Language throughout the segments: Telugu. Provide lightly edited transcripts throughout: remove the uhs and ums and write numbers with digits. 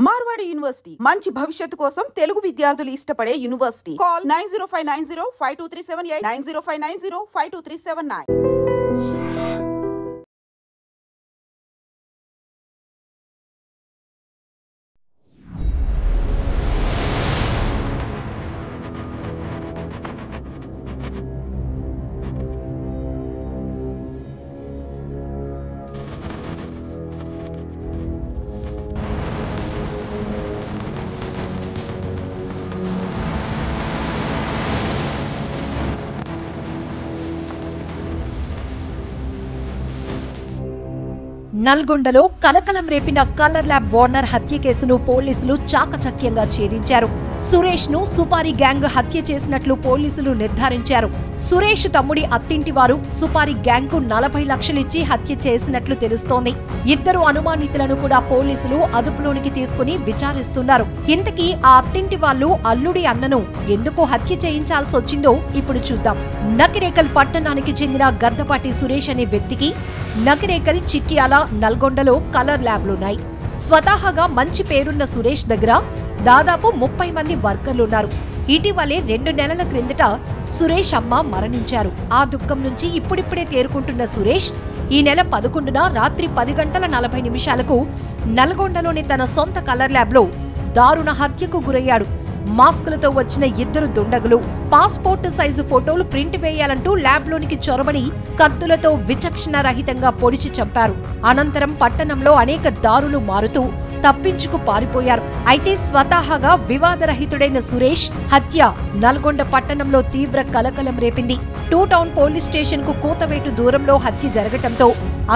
మార్వాడి యూనివర్సిటీ మంచి భవిష్యత్తు కోసం తెలుగు విద్యార్థులు ఇష్టపడే యూనివర్సిటీ. కాల్ 9059052378 9059052379. నల్గొండలో కలకలం రేపిన కలర్ ల్యాబ్ ఓనర్ హత్య కేసును పోలీసులు చాకచక్యంగా ఛేదించారు. సురేష్ ను సుపారీ గ్యాంగ్ హత్య చేసినట్లు పోలీసులు నిర్ధారించారు. సురేష్ తమ్ముడి అత్తింటి వారు సుపారీ గ్యాంగ్ కు 40 లక్షలిచ్చి హత్య చేసినట్లు తెలుస్తోంది. ఇద్దరు అనుమానితులను కూడా పోలీసులు అదుపులోనికి తీసుకుని విచారిస్తున్నారు. ఇంతకీ ఆ అత్తింటి వాళ్ళు అల్లుడి అన్నను ఎందుకు హత్య చేయించాల్సి వచ్చిందో ఇప్పుడు చూద్దాం. నకిరేకల్ పట్టణానికి చెందిన గద్దపాటి సురేష్ అనే వ్యక్తికి నకిరేకల్, చిట్యాల, నల్గొండలో కలర్ ల్యాబ్లున్నాయి. స్వతహాగా మంచి పేరున్న సురేష్ దగ్గర దాదాపు 30 మంది వర్కర్లున్నారు. ఇటీవలే 2 నెలల క్రిందట సురేష్ అమ్మ మరణించారు. ఆ దుఃఖం నుంచి ఇప్పుడిప్పుడే తేరుకుంటున్న సురేష్ ఈ నెల 11న రాత్రి 10:40 నల్గొండలోని తన సొంత కలర్ ల్యాబ్లో దారుణ హత్యకు గురయ్యాడు. మాస్కులతో వచ్చిన ఇద్దరు దుండగులు పాస్పోర్ట్ సైజు ఫోటోలు ప్రింట్ వేయాలంటూ ల్యాబ్లోనికి చొరబడి కత్తులతో విచక్షణ రహితంగా పొడిచి చంపారు. అనంతరం పట్టణంలో అనేక దారులు మారుతూ తప్పించుకు పారిపోయారు. అయితే స్వతహాగా వివాదరహితుడైన సురేష్ హత్య నల్గొండ పట్టణంలో తీవ్ర కలకలం రేపింది. 2 టౌన్ పోలీస్ స్టేషన్ కు కూతవేటు దూరంలో హత్య జరగటంతో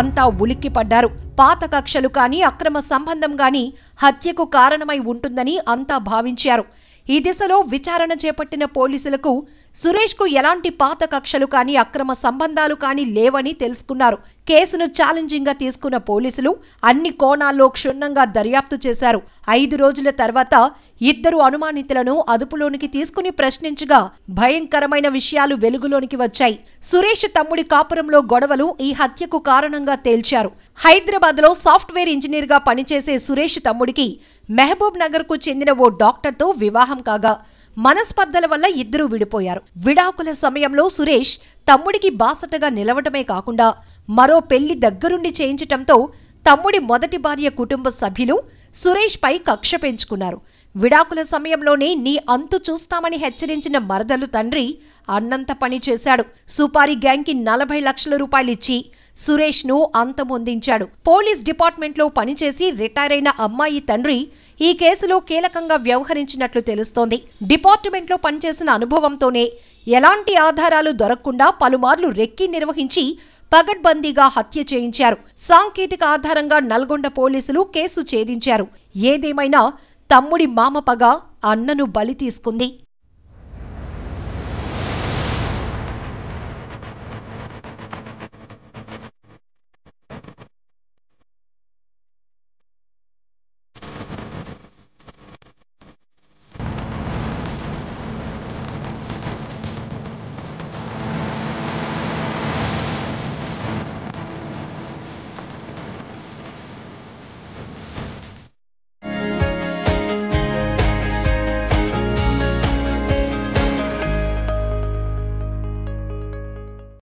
అంతా ఉలిక్కిపడ్డారు. పాత కక్షలు కానీ అక్రమ సంబంధం గాని హత్యకు కారణమై ఉంటుందని అంతా భావించారు. ఈ దిశలో విచారణ చేపట్టిన పోలీసులకు సురేష్ కు ఎలాంటి పాత కక్షలు కానీ అక్రమ సంబంధాలు కానీ లేవని తెలుసుకున్నారు. కేసును ఛాలెంజింగ్ గా తీసుకున్న పోలీసులు అన్ని కోణాల్లో క్షుణ్ణంగా దర్యాప్తు చేశారు. 5 రోజుల తర్వాత ఇద్దరు అనుమానితులను అదుపులోనికి తీసుకుని ప్రశ్నించగా భయంకరమైన విషయాలు వెలుగులోనికి వచ్చాయి. సురేష్ తమ్ముడి కాపురంలో గొడవలు ఈ హత్యకు కారణంగా తేల్చారు. హైదరాబాద్ లో సాఫ్ట్వేర్ ఇంజనీర్ గా పనిచేసే సురేష్ తమ్ముడికి మహబూబ్ నగర్ కు చెందిన ఓ డాక్టర్తో వివాహం కాగా మనస్పర్ధల వల్ల ఇద్దరూ విడిపోయారు. విడాకుల సమయంలో సురేష్ తమ్ముడికి బాసటగా నిలవటమే కాకుండా మరో పెళ్లి దగ్గరుండి చేయించటంతో తమ్ముడి మొదటి భార్య కుటుంబ సభ్యులు సురేష్ పై కక్ష పెంచుకున్నారు. విడాకుల సమయంలోనే నీ అంతు చూస్తామని హెచ్చరించిన మరదలు తండ్రి అన్నంత పని చేశాడు. సుపారీ గ్యాంగ్ కి 40 లక్షల రూపాయలిచ్చి సురేష్ ను అంతమొందించాడు. పోలీస్ డిపార్ట్మెంట్ లో పనిచేసి రిటైర్ అయిన అమ్మాయి తండ్రి ఈ కేసులో కీలకంగా వ్యవహరించినట్లు తెలుస్తోంది. డిపార్ట్మెంట్ లో పనిచేసిన అనుభవంతోనే ఎలాంటి ఆధారాలు దొరకకుండా పలుమార్లు రెక్కి నిర్వహించి పగడ్బందీగా హత్య చేయించారు. సాంకేతిక ఆధారంగా నల్గొండ పోలీసులు కేసు ఛేదించారు. ఏదేమైనా తమ్ముడి మామ పగ అన్నను బలి తీసుకుంది.